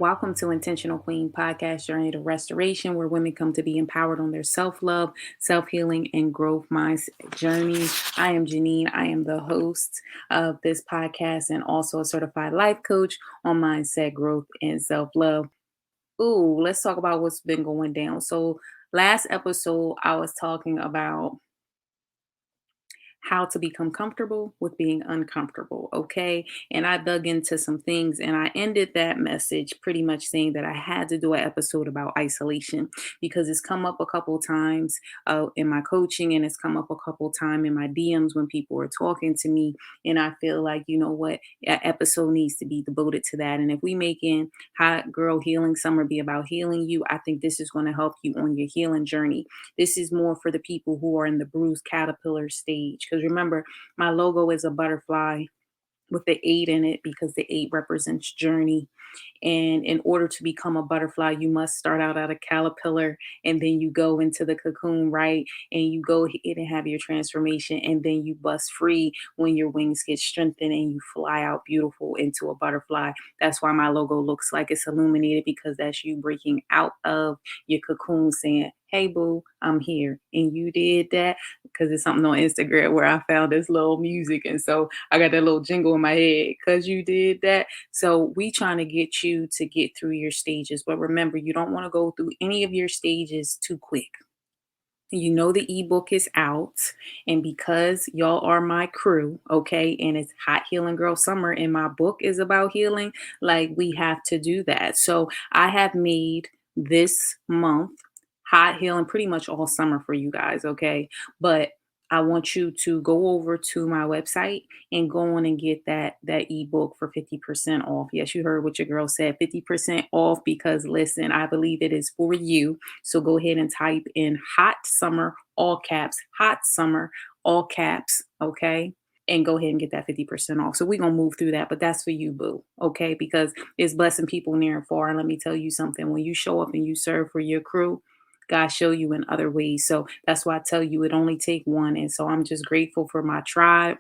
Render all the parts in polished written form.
Welcome to Intentional Queen Podcast Journey to Restoration, where women come to be empowered on their self-love, self-healing, and growth mindset journey. I am Janine. I am the host of this podcast and also a certified life coach on mindset, growth, and self-love. Ooh, let's talk about what's been going down. So last episode, I was talking about how to become comfortable with being uncomfortable. Okay. And I dug into some things and I ended that message pretty much saying that I had to do an episode about isolation because it's come up a couple times in my coaching and it's come up a couple times in my DMs when people are talking to me. And I feel like, you know what, an episode needs to be devoted to that. And if we making Hot Girl Healing Summer be about healing you, I think this is going to help you on your healing journey. This is more for the people who are in the bruised caterpillar stage. Because remember, my logo is a butterfly with the 8 in it because the 8 represents journey. And in order to become a butterfly, you must start out at a caterpillar and then you go into the cocoon, right? And you go ahead and have your transformation and then you bust free when your wings get strengthened and you fly out beautiful into a butterfly. That's why my logo looks like it's illuminated because that's you breaking out of your cocoon saying, hey, boo, I'm here. And you did that because it's something on Instagram where I found this little music. And so I got that little jingle in my head because you did that. So we trying to get you to get through your stages. But remember, you don't want to go through any of your stages too quick. You know the ebook is out, and because y'all are my crew, okay, and it's Hot Healing Girl Summer, and my book is about healing, like we have to do that. So I have made this month hot healing pretty much all summer for you guys, okay? But I want you to go over to my website and go on and get that ebook for 50% off. Yes, you heard what your girl said, 50% off because listen, I believe it is for you. So go ahead and type in hot summer, all caps, hot summer, all caps, okay? And go ahead and get that 50% off. So we're going to move through that, but that's for you, boo, okay? Because it's blessing people near and far. And let me tell you something, when you show up and you serve for your crew, God show you in other ways. So that's why I tell you it only take one. And so I'm just grateful for my tribe.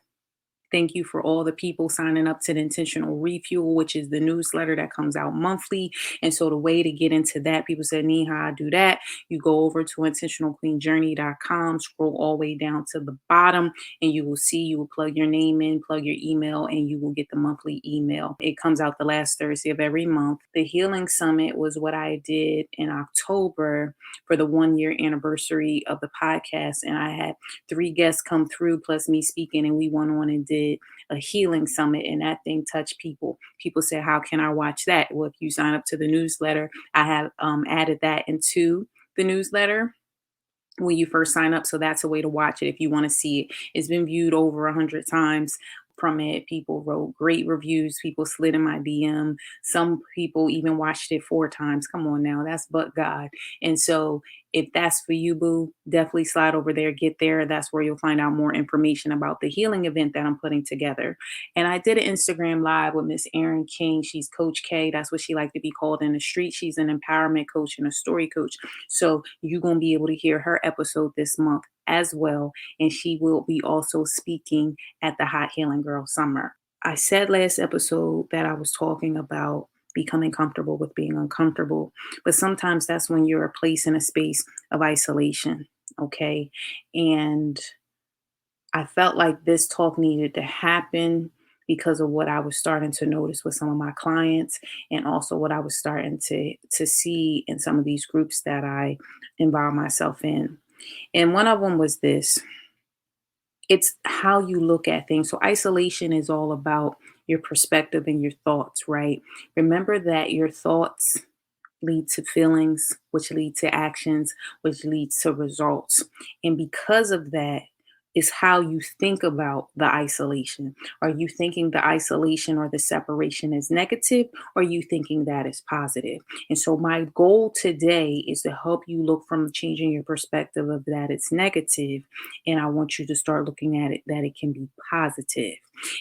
Thank you for all the people signing up to the Intentional Refuel, which is the newsletter that comes out monthly. And so the way to get into that, people said, "Nee, how I do that?" You go over to intentionalqueenjourney.com, scroll all the way down to the bottom, and you will see, you will plug your name in, plug your email, and you will get the monthly email. It comes out the last Thursday of every month. The Healing Summit was what I did in October for the 1 year anniversary of the podcast. And I had 3 guests come through, plus me speaking, and we went on and did a healing summit, and that thing touched people. People said, how can I watch that? Well, if you sign up to the newsletter, I have added that into the newsletter when you first sign up. So that's a way to watch it if you want to see it. It's been viewed over 100 times from it. People wrote great reviews. People slid in my DM. Some people even watched it 4 times. Come on now, that's but God. And so if that's for you, boo, definitely slide over there, get there. That's where you'll find out more information about the healing event that I'm putting together. And I did an Instagram live with Miss Erin King. She's Coach K. That's what she like to be called in the street. She's an empowerment coach and a story coach. So you're going to be able to hear her episode this month as well. And she will be also speaking at the Hot Healing Girl Summer. I said last episode that I was talking about becoming comfortable with being uncomfortable, but sometimes that's when you're a place in a space of isolation, okay? And I felt like this talk needed to happen because of what I was starting to notice with some of my clients and also what I was starting to see in some of these groups that I involve myself in. And one of them was this: it's how you look at things. So isolation is all about your perspective and your thoughts, right? Remember that your thoughts lead to feelings, which lead to actions, which leads to results. And because of that, is how you think about the isolation. Are you thinking the isolation or the separation is negative? Or are you thinking that is positive? And so my goal today is to help you look from changing your perspective of that it's negative. And I want you to start looking at it that it can be positive.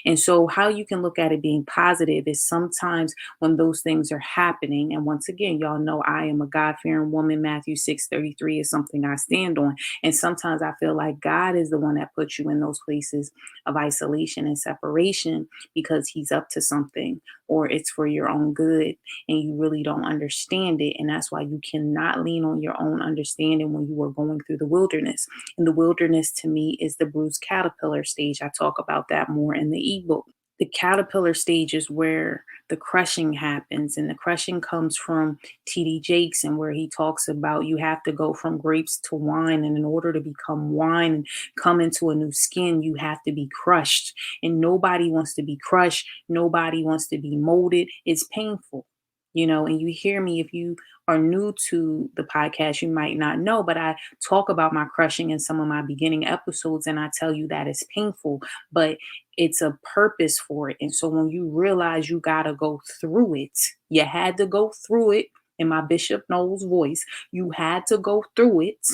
And so how you can look at it being positive is sometimes when those things are happening. And once again, y'all know I am a God-fearing woman. Matthew 6:33 is something I stand on. And sometimes I feel like God is the one that puts you in those places of isolation and separation because he's up to something or it's for your own good and you really don't understand it. And that's why you cannot lean on your own understanding when you are going through the wilderness. And the wilderness to me is the bruised caterpillar stage. I talk about that more in the ebook. The caterpillar stage is where the crushing happens, and the crushing comes from TD Jakes, and where he talks about you have to go from grapes to wine, and in order to become wine and come into a new skin, you have to be crushed. And nobody wants to be crushed, nobody wants to be molded. It's painful, and you hear me. If you are new to the podcast, you might not know, but I talk about my crushing in some of my beginning episodes, and I tell you that it's painful, but it's a purpose for it. And so when you realize you got to go through it, you had to go through it. In my Bishop Knowles voice, you had to go through it,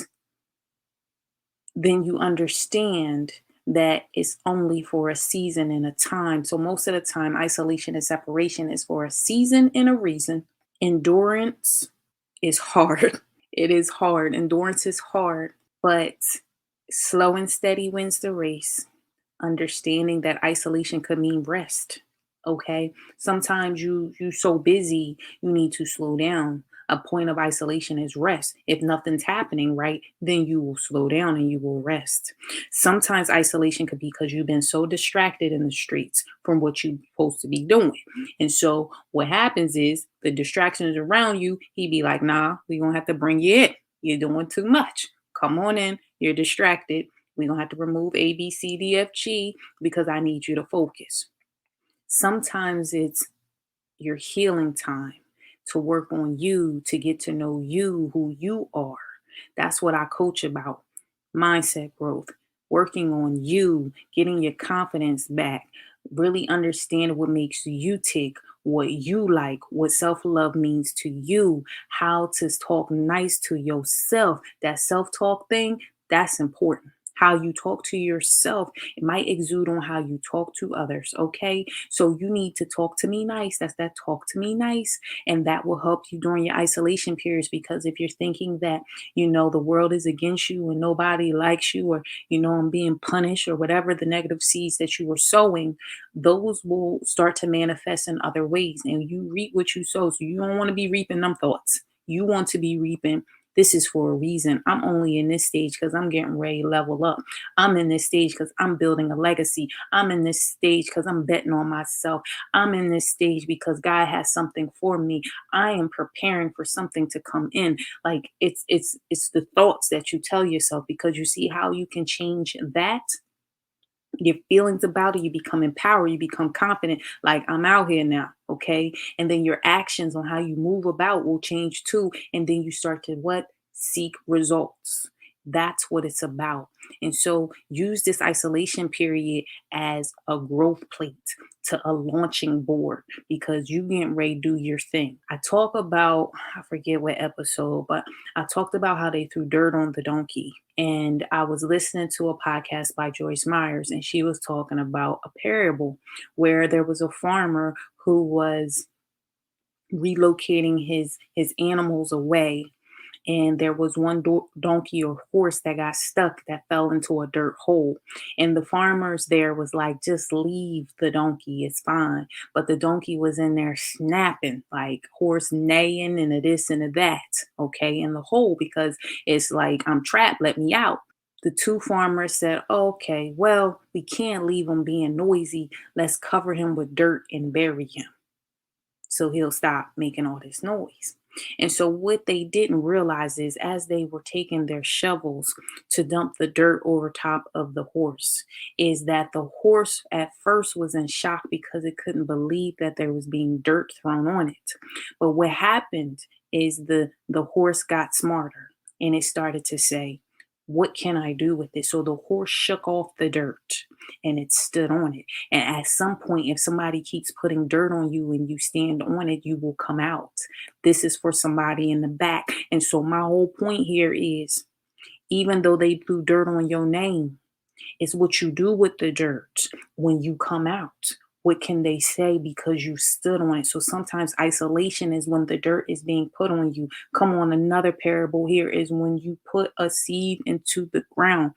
then you understand that it's only for a season and a time. So most of the time, isolation and separation is for a season and a reason. Endurance is hard. It is hard. Endurance is hard, but slow and steady wins the race. Understanding that isolation could mean rest. Okay. Sometimes you so busy, you need to slow down. A point of isolation is rest. If nothing's happening, right, then you will slow down and you will rest. Sometimes isolation could be because you've been so distracted in the streets from what you're supposed to be doing. And so what happens is the distractions around you, he be like, nah, we're gonna have to bring you in. You're doing too much. Come on in. You're distracted. We're going to have to remove A, B, C, D, F, G because I need you to focus. Sometimes it's your healing time to work on you, to get to know you, who you are. That's what I coach about. Mindset growth, working on you, getting your confidence back, really understand what makes you tick, what you like, what self love means to you, how to talk nice to yourself. That self talk thing, that's important. How you talk to yourself, it might exude on how you talk to others. Okay. So you need to talk to me nice. That's that talk to me nice. And that will help you during your isolation periods. Because if you're thinking that, the world is against you and nobody likes you, or, I'm being punished, or whatever the negative seeds that you were sowing, those will start to manifest in other ways. And you reap what you sow. So you don't want to be reaping them thoughts. You want to be reaping, this is for a reason. I'm only in this stage because I'm getting ready to level up. I'm in this stage because I'm building a legacy. I'm in this stage because I'm betting on myself. I'm in this stage because God has something for me. I am preparing for something to come in. Like it's the thoughts that you tell yourself, because you see how you can change that, your feelings about it. You become empowered, you become confident, like I'm out here now. Okay. And then your actions on how you move about will change too. And then you start to what? Seek results. That's what it's about. And so use this isolation period as a growth plate, to a launching board, because you getting ready to do your thing. I talk about, I forget what episode, but I talked about how they threw dirt on the donkey. And I was listening to a podcast by Joyce Myers, and she was talking about a parable where there was a farmer who was relocating his animals away, and there was one donkey or horse that got stuck, that fell into a dirt hole, and the farmers there was like, just leave the donkey, it's fine. But the donkey was in there snapping, like horse neighing and a this and a that, okay, in the hole, because it's like, I'm trapped, let me out. The two farmers said, okay, well, we can't leave him being noisy, let's cover him with dirt and bury him so he'll stop making all this noise. And so what they didn't realize is, as they were taking their shovels to dump the dirt over top of the horse, is that the horse at first was in shock because it couldn't believe that there was being dirt thrown on it. But what happened is the horse got smarter, and it started to say, what can I do with this? So the horse shook off the dirt and it stood on it. And at some point, if somebody keeps putting dirt on you and you stand on it, you will come out. This is for somebody in the back. And so my whole point here is, even though they threw dirt on your name, it's what you do with the dirt when you come out. What can they say because you stood on it? So sometimes isolation is when the dirt is being put on you. Come on, another parable here is when you put a seed into the ground.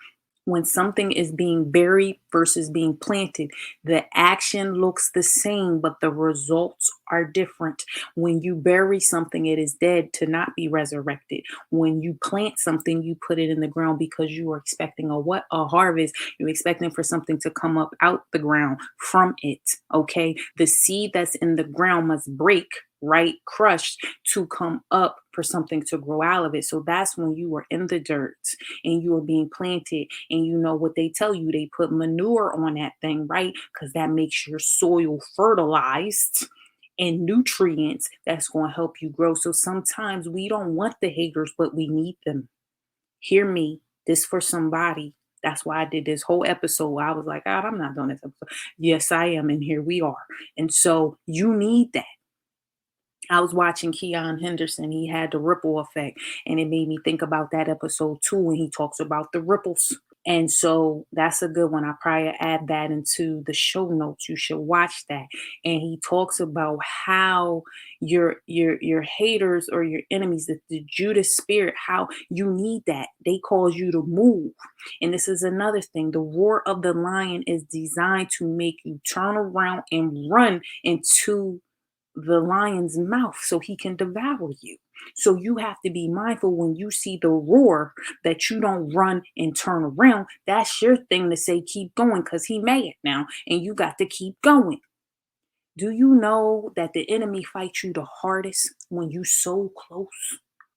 When something is being buried versus being planted, the action looks the same, but the results are different. When you bury something, it is dead to not be resurrected. When you plant something, you put it in the ground because you are expecting a what? A harvest. You're expecting for something to come up out the ground from it. Okay. The seed that's in the ground must break, right? Crushed to come up for something to grow out of it. So that's when you are in the dirt and you are being planted, and you know what they tell you, they put manure on that thing, right? Because that makes your soil fertilized and nutrients that's going to help you grow. So sometimes we don't want the haters, but we need them. Hear me, this for somebody. That's why I did this whole episode. I was like, God, I'm not doing this episode. Yes, I am. And here we are. And so you need that. I was watching Keon Henderson. He had the ripple effect, and it made me think about that episode too. When he talks about the ripples. And so that's a good one. I probably add that into the show notes. You should watch that. And he talks about how your haters or your enemies, the Judas spirit, how you need that. They cause you to move. And this is another thing. The roar of the lion is designed to make you turn around and run into the lion's mouth so he can devour you. So you have to be mindful when you see the roar that you don't run and turn around. That's your thing to say, keep going, because he mad now and you got to keep going. Do you know that the enemy fights you the hardest when you so close?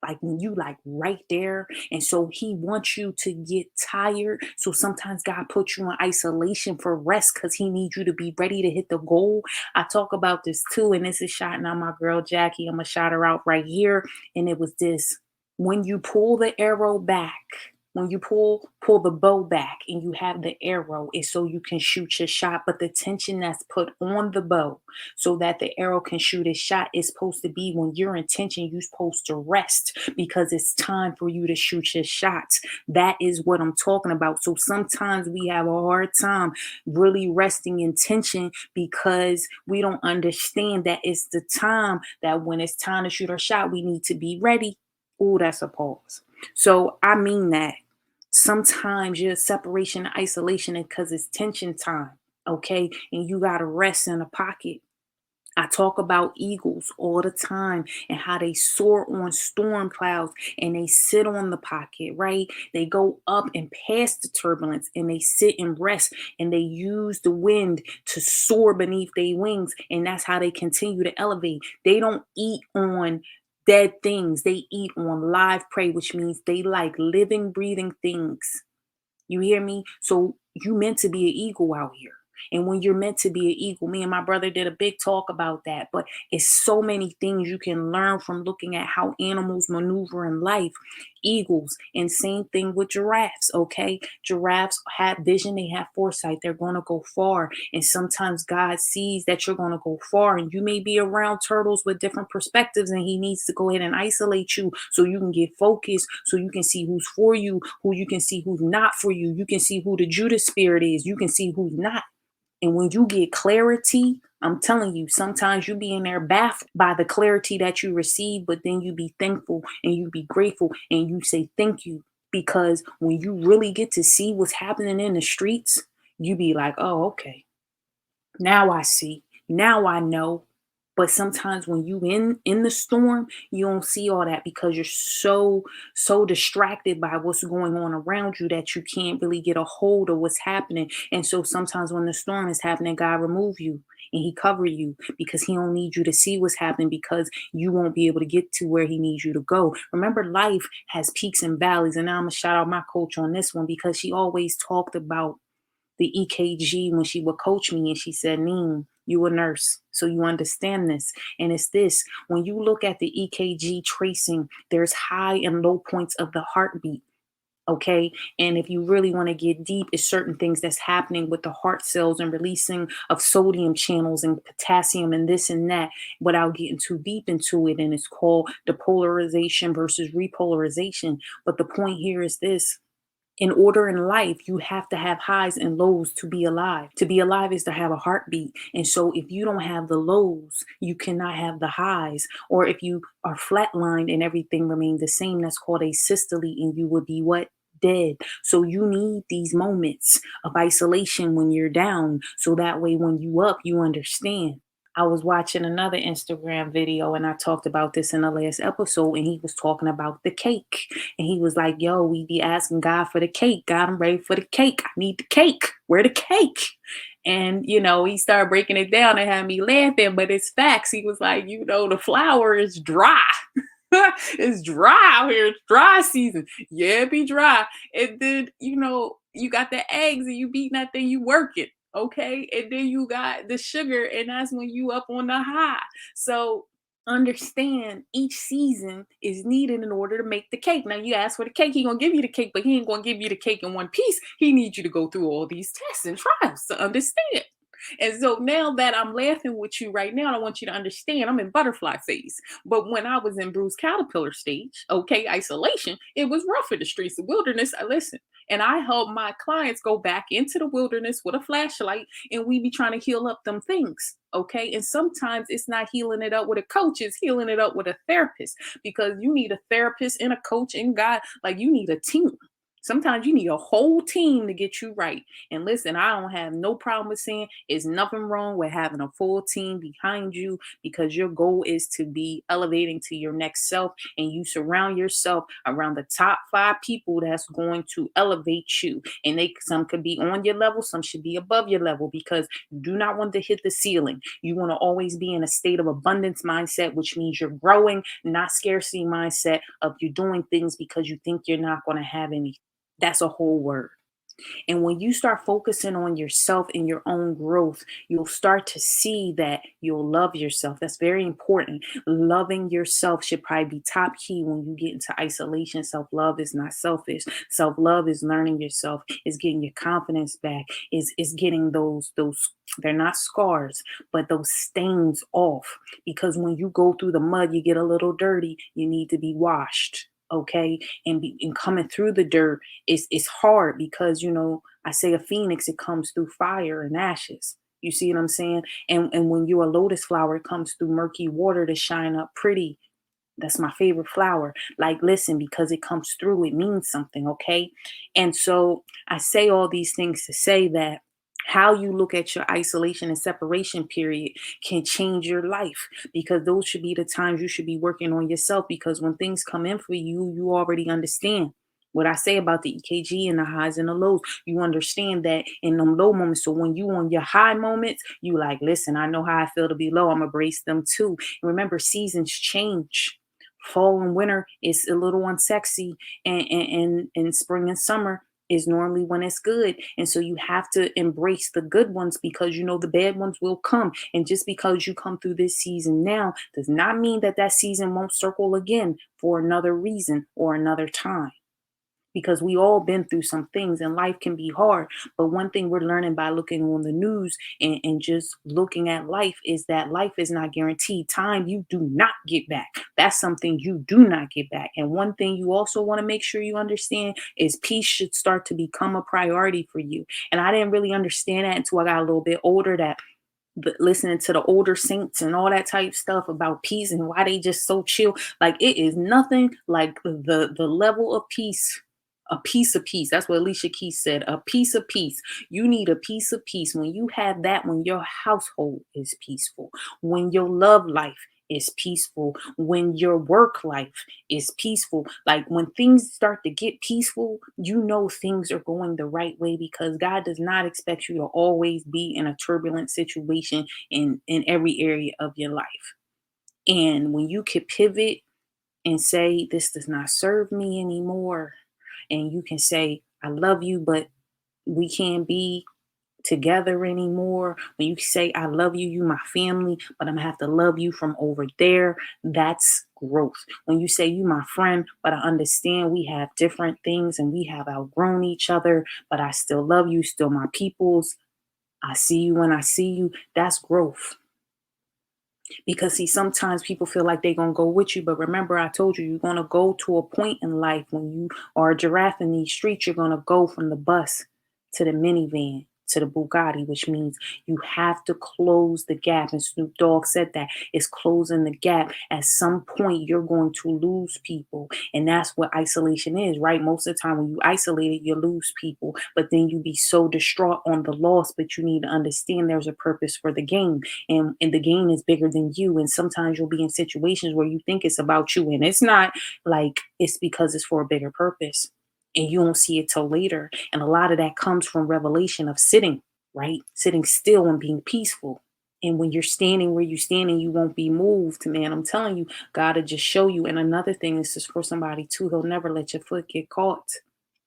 Like when you like right there. And so he wants you to get tired. So sometimes God puts you in isolation for rest because he needs you to be ready to hit the goal. I talk about this too. And this is shouting out my girl Jackie. I'm gonna shout her out right here. And it was this: when you pull the arrow back, when you pull the bow back and you have the arrow, is so you can shoot your shot. But the tension that's put on the bow so that the arrow can shoot its shot is supposed to be when your intention, you're supposed to rest because it's time for you to shoot your shots. That is what I'm talking about. So sometimes we have a hard time really resting in tension because we don't understand that it's the time that when it's time to shoot our shot, we need to be ready. Oh, that's a pause. So I mean that sometimes your separation and isolation is because it's tension time. Okay. And you got to rest in a pocket. I talk about eagles all the time and how they soar on storm clouds and they sit on the pocket, right? They go up and past the turbulence and they sit and rest and they use the wind to soar beneath their wings. And that's how they continue to elevate. They don't eat on dead things, they eat on live prey, which means they like living, breathing things. You hear me? So you meant to be an eagle out here. And when you're meant to be an eagle, me and my brother did a big talk about that. But it's so many things you can learn from looking at how animals maneuver in life. Eagles, and same thing with giraffes, okay? Giraffes have vision, they have foresight, they're going to go far. And sometimes God sees that you're going to go far, and you may be around turtles with different perspectives, and He needs to go ahead and isolate you so you can get focused, so you can see who's for you, who you can see who's not for you. You can see who the Judas spirit is, you can see who's not. And when you get clarity, I'm telling you, sometimes you be in there baffled by the clarity that you receive, but then you be thankful and you be grateful and you say thank you. Because when you really get to see what's happening in the streets, you be like, oh, okay. Now I see. Now I know. But sometimes when you in the storm, you don't see all that because you're so distracted by what's going on around you that you can't really get a hold of what's happening. And so sometimes when the storm is happening, God remove you and He cover you because He don't need you to see what's happening because you won't be able to get to where He needs you to go. Remember, life has peaks and valleys, and now I'm gonna shout out my coach on this one because she always talked about the EKG when she would coach me, and she said, Neen, you a nurse, so you understand this. And it's this: when you look at the EKG tracing, there's high and low points of the heartbeat. Okay. And if you really want to get deep, it's certain things that's happening with the heart cells and releasing of sodium channels and potassium and this and that without getting too deep into it. And it's called depolarization versus repolarization. But the point here is this: in order in life, you have to have highs and lows to be alive. To be alive is to have a heartbeat. And so if you don't have the lows, you cannot have the highs. Or if you are flatlined and everything remains the same, that's called asystole, and you would be what? dead. So you need these moments of isolation when you're down. So that way when you up, you understand. I was watching another Instagram video and I talked about this in the last episode, and he was talking about the cake. And he was like, yo, we be asking God for the cake. God, I'm ready for the cake. I need the cake. Where the cake? And he started breaking it down and had me laughing, but it's facts. He was like, the flour is dry. It's dry out here. It's dry season. Yeah, it be dry. And then, you got the eggs and you beating that thing, you work it. Okay. And then you got the sugar, and that's when you up on the high. So understand each season is needed in order to make the cake. Now you ask for the cake, he gonna give you the cake, but he ain't gonna give you the cake in one piece. He needs you to go through all these tests and trials to understand. And so now that I'm laughing with you right now, I want you to understand I'm in butterfly phase. But when I was in Bruce Caterpillar stage, okay, isolation, it was rough in the streets, the wilderness. I listen, and I help my clients go back into the wilderness with a flashlight, and we be trying to heal up them things. Okay. And sometimes it's not healing it up with a coach, it's healing it up with a therapist, because you need a therapist and a coach and God, like you need a team. Sometimes you need a whole team to get you right. And listen, I don't have no problem with saying it's nothing wrong with having a full team behind you, because your goal is to be elevating to your next self, and you surround yourself around the top 5 people that's going to elevate you. And some could be on your level, some should be above your level, because you do not want to hit the ceiling. You want to always be in a state of abundance mindset, which means you're growing, not scarcity mindset of you doing things because you think you're not going to have any. That's a whole word. And when you start focusing on yourself and your own growth, you'll start to see that you'll love yourself. That's very important. Loving yourself should probably be top key when you get into isolation. Self love is not selfish. Self love is learning yourself, is getting your confidence back, is getting those they're not scars, but those stains off. Because when you go through the mud, you get a little dirty. You need to be washed. Okay. And coming through the dirt, it's hard, because I say a phoenix, it comes through fire and ashes. You see what I'm saying? And when you're a lotus flower, it comes through murky water to shine up pretty. That's my favorite flower. Like, listen, because it comes through, it means something. Okay. And so I say all these things to say that how you look at your isolation and separation period can change your life, because those should be the times you should be working on yourself, because when things come in for you, you already understand what I say about the EKG and the highs and the lows. You understand that in them low moments. So when you on your high moments, you like, listen, I know how I feel to be low. I'm gonna brace them too. And remember, seasons change. Fall and winter is a little unsexy, and spring and summer is normally when it's good. And so you have to embrace the good ones, because the bad ones will come. And just because you come through this season now does not mean that that season won't circle again for another reason or another time, because we all been through some things, and life can be hard. But one thing we're learning by looking on the news, and just looking at life, is that life is not guaranteed. Time you do not get back. That's something you do not get back. And one thing you also want to make sure you understand is peace should start to become a priority for you. And I didn't really understand that until I got a little bit older, that but listening to the older saints and all that type stuff about peace and why they just so chill. Like, it is nothing like the level of peace. A piece of peace. That's what Alicia Keys said. A piece of peace. You need a piece of peace. When you have that, when your household is peaceful, when your love life is peaceful, when your work life is peaceful, like when things start to get peaceful, things are going the right way, because God does not expect you to always be in a turbulent situation in every area of your life. And when you could pivot and say, this does not serve me anymore, and you can say, I love you, but we can't be together anymore. When you say, I love you, you my family, but I'm gonna have to love you from over there, that's growth. When you say, you my friend, but I understand we have different things and we have outgrown each other, but I still love you, still my peoples. I see you when I see you, that's growth. Because see, sometimes people feel like they're gonna go with you, but remember, I told you, you're gonna go to a point in life when you are a giraffe in these streets. You're gonna go from the bus to the minivan to the Bugatti, which means you have to close the gap. And Snoop Dogg said that it's closing the gap. At some point, you're going to lose people. And that's what isolation is, right? Most of the time, when you isolate it, you lose people. But then you be so distraught on the loss. But you need to understand there's a purpose for the game. And the game is bigger than you. And sometimes you'll be in situations where you think it's about you. And it's not, like, it's because it's for a bigger purpose. And you don't see it till later. And a lot of that comes from revelation of sitting, right? Sitting still and being peaceful. And when you're standing where you're standing, you won't be moved, man. I'm telling you, God will just show you. And another thing, this is for somebody too. He'll never let your foot get caught.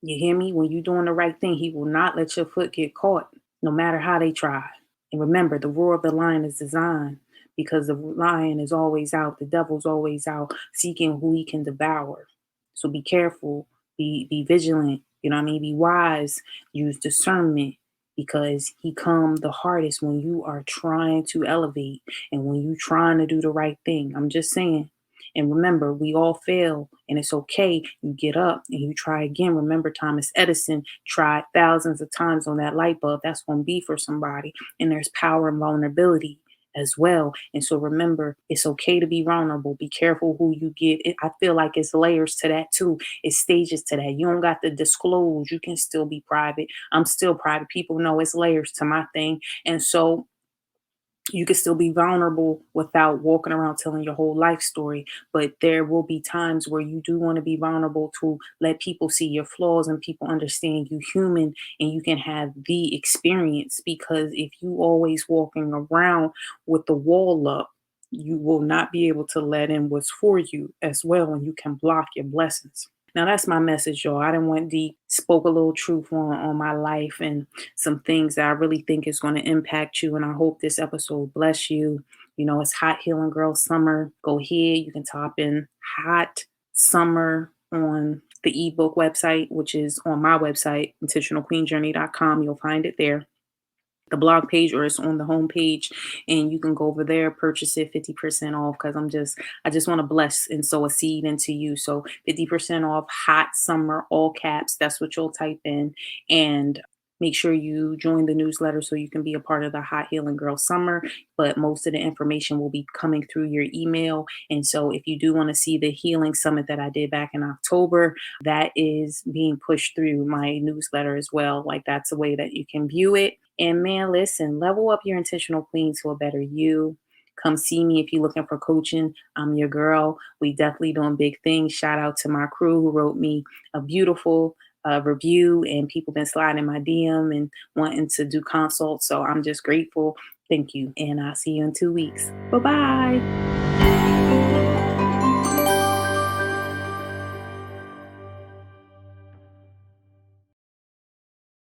You hear me? When you're doing the right thing, he will not let your foot get caught, no matter how they try. And remember, the roar of the lion is designed because the lion is always out, the devil's always out seeking who he can devour. So be careful, be vigilant, you know what I mean? Be wise, use discernment because he come the hardest when you are trying to elevate and when you trying to do the right thing. I'm just saying. And remember, we all fail and it's okay. You get up and you try again. Remember, Thomas Edison tried thousands of times on that light bulb. That's going to be for somebody. And there's power and vulnerability as well. And so remember, it's okay to be vulnerable. Be careful who you give. I feel like it's layers to that too. It's stages to that. You don't got to disclose. You can still be private. I'm still private. People know it's layers to my thing. And so you can still be vulnerable without walking around telling your whole life story. But there will be times where you do want to be vulnerable to let people see your flaws and people understand you human and you can have the experience. Because if you always walking around with the wall up, you will not be able to let in what's for you as well, and you can block your blessings. Now that's my message, y'all. I didn't want deep, spoke a little truth on my life and some things that I really think is going to impact you. And I hope this episode bless you. You know, it's Hot Healing Girl Summer. Go ahead. You can type in Hot Summer on the ebook website, which is on my website, intentionalqueenjourney.com. You'll find it there, the blog page, or it's on the home page, and you can go over there, purchase it 50% off, because I just want to bless and sow a seed into you. So 50% off, Hot Summer, all caps. That's what you'll type in. And make sure you join the newsletter so you can be a part of the Hot Healing Girl Summer. But most of the information will be coming through your email. And so if you do want to see the healing summit that I did back in October, that is being pushed through my newsletter as well. Like, that's a way that you can view it. And man, listen, level up your intentional queen to a better you. Come see me if you're looking for coaching. I'm your girl. We definitely doing big things. Shout out to my crew who wrote me a beautiful review, and people been sliding my DM and wanting to do consults. So I'm just grateful. Thank you. And I'll see you in 2 weeks. Bye-bye.